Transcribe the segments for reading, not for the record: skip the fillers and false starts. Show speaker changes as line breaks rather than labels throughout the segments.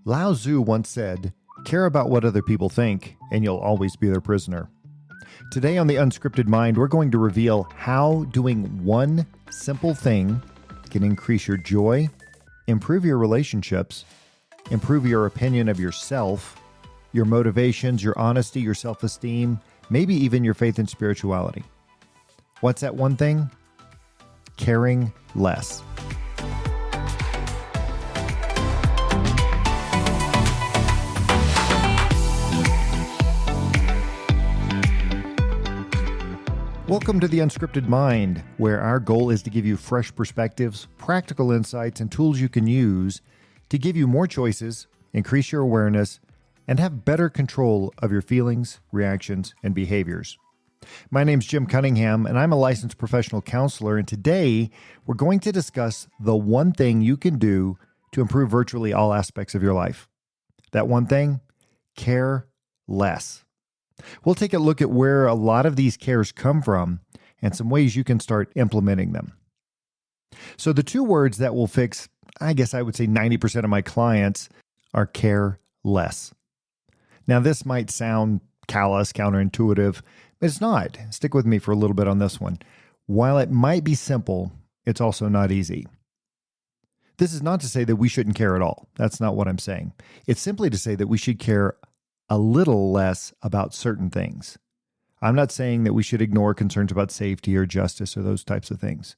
Lao Tzu once said, "Care about what other people think, and you'll always be their prisoner." Today on The Unscripted Mind, we're going to reveal how doing one simple thing can increase your joy, improve your relationships, improve your opinion of yourself, your motivations, your honesty, your self-esteem, maybe even your faith and spirituality. What's that one thing? Caring less. Welcome to The Unscripted Mind, where our goal is to give you fresh perspectives, practical insights, and tools you can use to give you more choices, increase your awareness, and have better control of your feelings, reactions, and behaviors. My name's Jim Cunningham, and I'm a licensed professional counselor, and today we're going to discuss the one thing you can do to improve virtually all aspects of your life. That one thing? Care less. We'll take a look at where a lot of these cares come from and some ways you can start implementing them. So the two words that will fix, I guess I would say 90% of my clients are care less. Now this might sound callous, counterintuitive, but it's not. Stick with me for a little bit on this one. While it might be simple, it's also not easy. This is not to say that we shouldn't care at all. That's not what I'm saying. It's simply to say that we should care a little less about certain things. I'm not saying that we should ignore concerns about safety or justice or those types of things.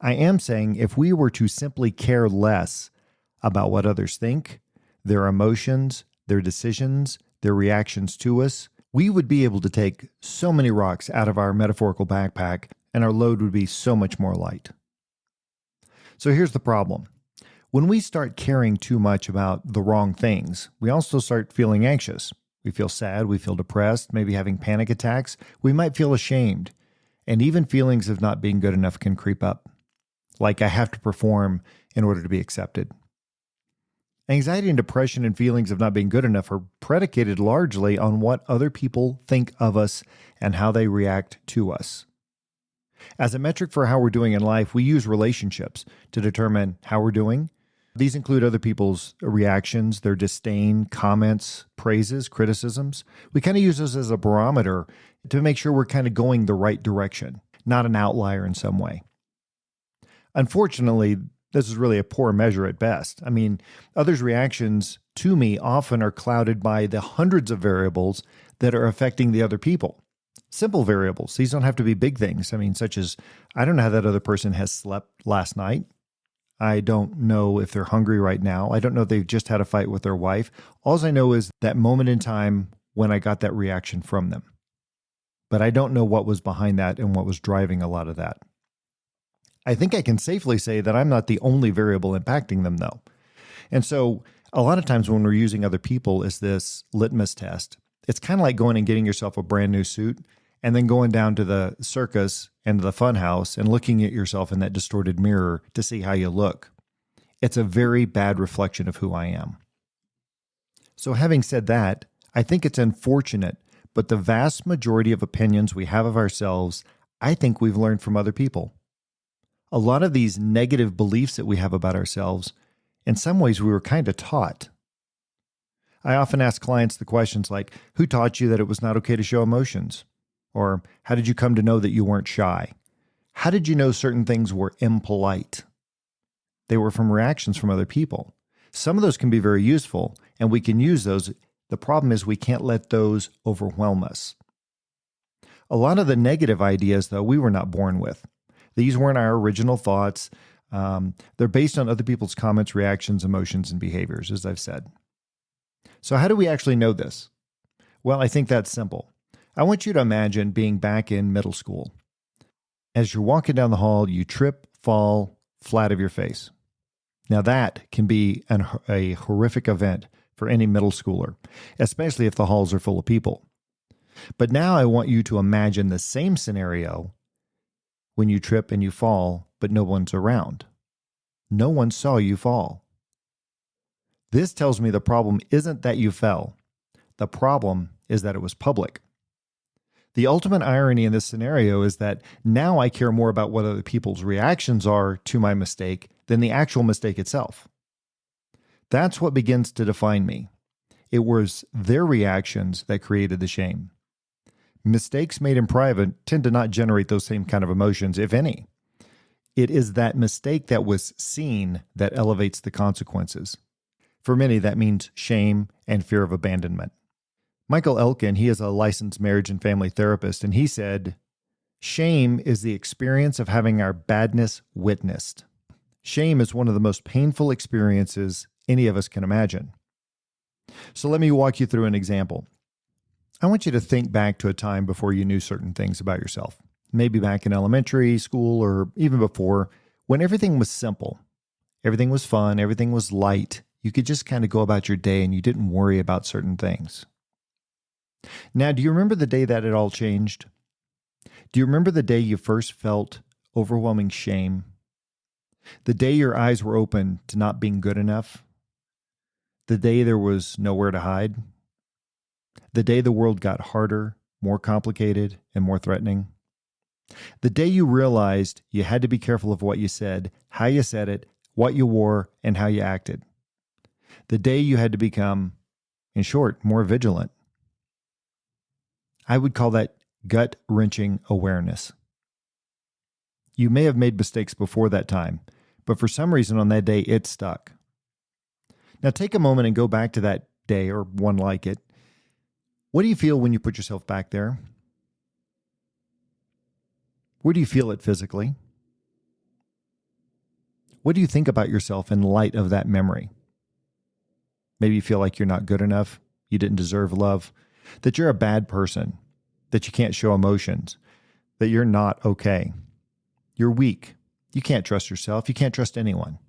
I am saying if we were to simply care less about what others think, their emotions, their decisions, their reactions to us, we would be able to take so many rocks out of our metaphorical backpack and our load would be so much more light. So here's the problem. When we start caring too much about the wrong things, we also start feeling anxious. We feel sad, we feel depressed, maybe having panic attacks. We might feel ashamed. And even feelings of not being good enough can creep up. Like I have to perform in order to be accepted. Anxiety and depression and feelings of not being good enough are predicated largely on what other people think of us and how they react to us. As a metric for how we're doing in life, we use relationships to determine how we're doing. These include other people's reactions, their disdain, comments, praises, criticisms. We kind of use those as a barometer to make sure we're kind of going the right direction, not an outlier in some way. Unfortunately, this is really a poor measure at best. I mean, others' reactions to me often are clouded by the hundreds of variables that are affecting the other people. Simple variables. These don't have to be big things. I mean, such as, I don't know how that other person has slept last night. I don't know if they're hungry right now. I don't know if they've just had a fight with their wife. All I know is that moment in time when I got that reaction from them. But I don't know what was behind that and what was driving a lot of that. I think I can safely say that I'm not the only variable impacting them, though. And so a lot of times when we're using other people as this litmus test, it's kind of like going and getting yourself a brand new suit and then going down to the circus and the fun house and looking at yourself in that distorted mirror to see how you look. It's a very bad reflection of who I am. So having said that, I think it's unfortunate, but the vast majority of opinions we have of ourselves, I think we've learned from other people. A lot of these negative beliefs that we have about ourselves, in some ways we were kind of taught. I often ask clients the questions like, who taught you that it was not okay to show emotions? Or how did you come to know that you weren't shy? How did you know certain things were impolite? They were from reactions from other people. Some of those can be very useful, and we can use those. The problem is we can't let those overwhelm us. A lot of the negative ideas, though, we were not born with. These weren't our original thoughts. They're based on other people's comments, reactions, emotions, and behaviors, as I've said. So how do we actually know this? Well, I think that's simple. I want you to imagine being back in middle school. As you're walking down the hall, you trip, fall, flat of your face. Now that can be a horrific event for any middle schooler, especially if the halls are full of people. But now I want you to imagine the same scenario when you trip and you fall, but no one's around. No one saw you fall. This tells me the problem isn't that you fell. The problem is that it was public. The ultimate irony in this scenario is that now I care more about what other people's reactions are to my mistake than the actual mistake itself. That's what begins to define me. It was their reactions that created the shame. Mistakes made in private tend to not generate those same kind of emotions, if any. It is that mistake that was seen that elevates the consequences. For many, that means shame and fear of abandonment. Michael Elkin, he is a licensed marriage and family therapist, and he said, shame is the experience of having our badness witnessed. Shame is one of the most painful experiences any of us can imagine. So let me walk you through an example. I want you to think back to a time before you knew certain things about yourself. Maybe back in elementary school or even before, when everything was simple. Everything was fun, everything was light. You could just kind of go about your day and you didn't worry about certain things. Now, do you remember the day that it all changed? Do you remember the day you first felt overwhelming shame? The day your eyes were open to not being good enough? The day there was nowhere to hide? The day the world got harder, more complicated, and more threatening? The day you realized you had to be careful of what you said, how you said it, what you wore, and how you acted? The day you had to become, in short, more vigilant? I would call that gut-wrenching awareness. You may have made mistakes before that time, but for some reason on that day, it stuck. Now take a moment and go back to that day or one like it. What do you feel when you put yourself back there? Where do you feel it physically? What do you think about yourself in light of that memory? Maybe you feel like you're not good enough, you didn't deserve love, that you're a bad person, that you can't show emotions, that you're not okay. You're weak. You can't trust yourself. You can't trust anyone.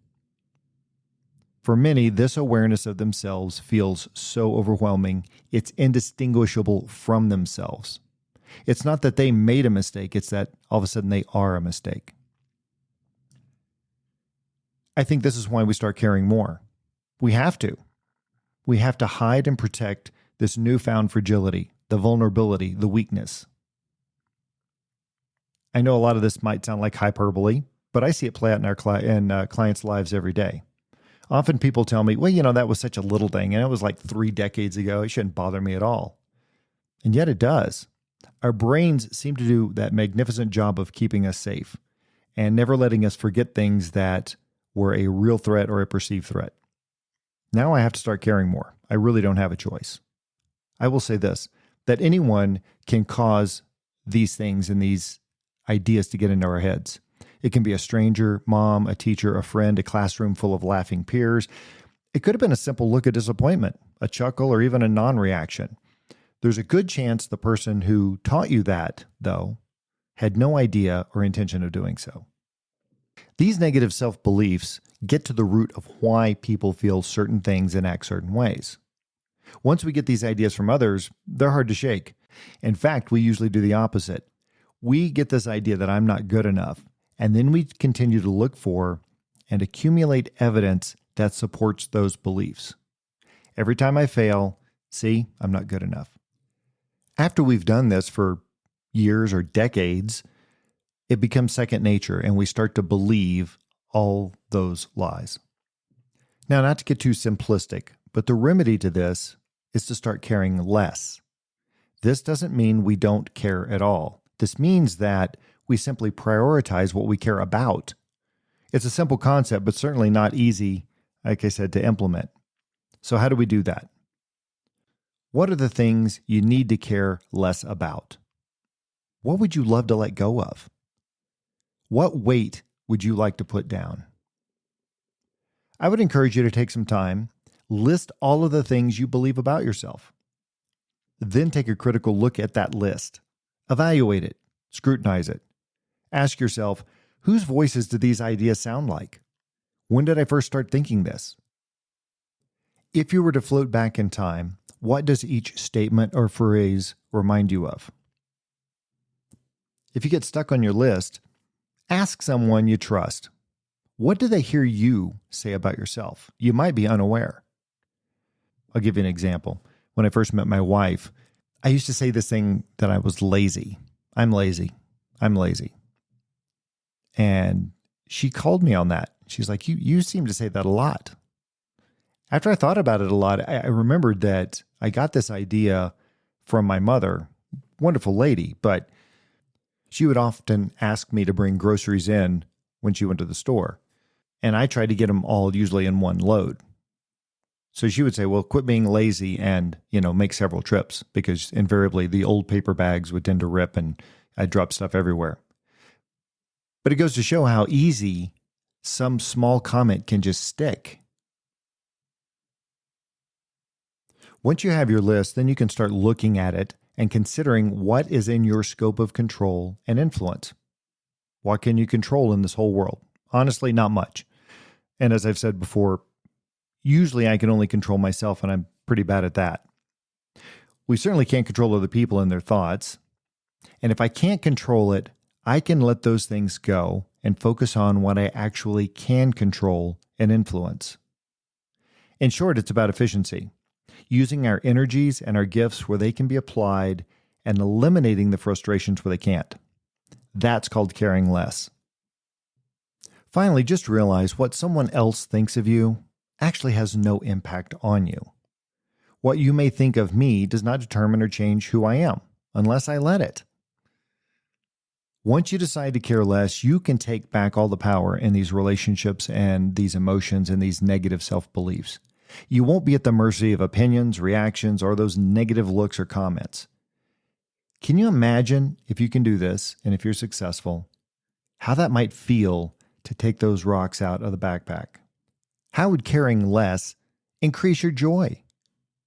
For many, this awareness of themselves feels so overwhelming, it's indistinguishable from themselves. It's not that they made a mistake, it's that all of a sudden they are a mistake. I think this is why we start caring more. We have to. We have to hide and protect this newfound fragility, the vulnerability, the weakness. I know a lot of this might sound like hyperbole, but I see it play out in our clients' lives every day. Often people tell me, well, that was such a little thing, and it was like 3 decades ago. It shouldn't bother me at all. And yet it does. Our brains seem to do that magnificent job of keeping us safe and never letting us forget things that were a real threat or a perceived threat. Now I have to start caring more. I really don't have a choice. I will say this, that anyone can cause these things and these ideas to get into our heads. It can be a stranger, mom, a teacher, a friend, a classroom full of laughing peers. It could have been a simple look of disappointment, a chuckle, or even a non-reaction. There's a good chance the person who taught you that, though, had no idea or intention of doing so. These negative self-beliefs get to the root of why people feel certain things and act certain ways. Once we get these ideas from others, they're hard to shake. In fact, we usually do the opposite. We get this idea that I'm not good enough, and then we continue to look for and accumulate evidence that supports those beliefs. Every time I fail, see, I'm not good enough. After we've done this for years or decades, it becomes second nature, and we start to believe all those lies. Now, not to get too simplistic, but the remedy to this is to start caring less. This doesn't mean we don't care at all. This means that we simply prioritize what we care about. It's a simple concept, but certainly not easy, like I said, to implement. So how do we do that? What are the things you need to care less about? What would you love to let go of? What weight would you like to put down? I would encourage you to take some time, list all of the things you believe about yourself. Then take a critical look at that list. Evaluate it, scrutinize it. Ask yourself, whose voices do these ideas sound like? When did I first start thinking this? If you were to float back in time, what does each statement or phrase remind you of? If you get stuck on your list, ask someone you trust. What do they hear you say about yourself? You might be unaware. I'll give you an example. When I first met my wife, I used to say this thing that I was lazy. I'm lazy. I'm lazy. And she called me on that. She's like, you seem to say that a lot. After I thought about it a lot, I remembered that I got this idea from my mother, wonderful lady, but she would often ask me to bring groceries in when she went to the store. And I tried to get them all usually in one load. So she would say, well, quit being lazy and, make several trips, because invariably the old paper bags would tend to rip and I'd drop stuff everywhere. But it goes to show how easy some small comment can just stick. Once you have your list, then you can start looking at it and considering what is in your scope of control and influence. What can you control in this whole world? Honestly, not much. And as I've said before, usually I can only control myself, and I'm pretty bad at that. We certainly can't control other people and their thoughts. And if I can't control it, I can let those things go and focus on what I actually can control and influence. In short, it's about efficiency, using our energies and our gifts where they can be applied and eliminating the frustrations where they can't. That's called caring less. Finally, just realize what someone else thinks of you actually has no impact on you. What you may think of me does not determine or change who I am, unless I let it. Once you decide to care less, you can take back all the power in these relationships and these emotions and these negative self-beliefs. You won't be at the mercy of opinions, reactions, or those negative looks or comments. Can you imagine, if you can do this, and if you're successful, how that might feel to take those rocks out of the backpack? How would caring less increase your joy,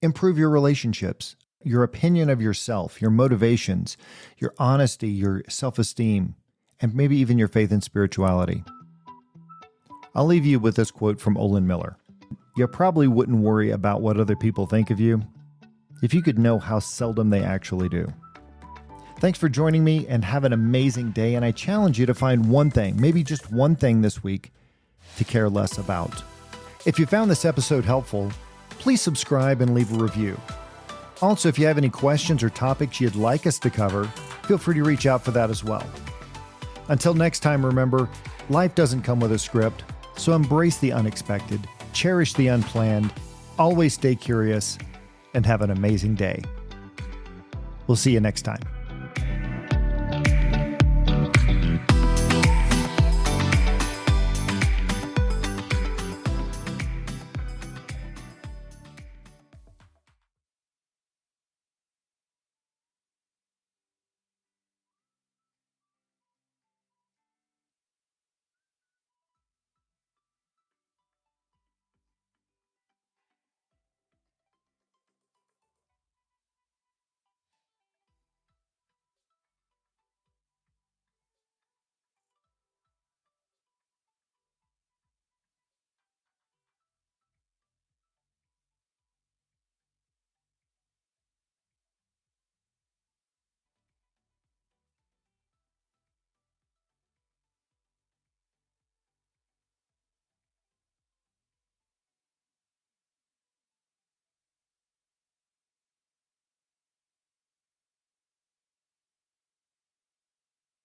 improve your relationships, your opinion of yourself, your motivations, your honesty, your self-esteem, and maybe even your faith and spirituality? I'll leave you with this quote from Olin Miller. You probably wouldn't worry about what other people think of you if you could know how seldom they actually do. Thanks for joining me, and have an amazing day. And I challenge you to find one thing, maybe just one thing this week, to care less about. If you found this episode helpful, please subscribe and leave a review. Also, if you have any questions or topics you'd like us to cover, feel free to reach out for that as well. Until next time, remember, life doesn't come with a script, so embrace the unexpected, cherish the unplanned, always stay curious, and have an amazing day. We'll see you next time.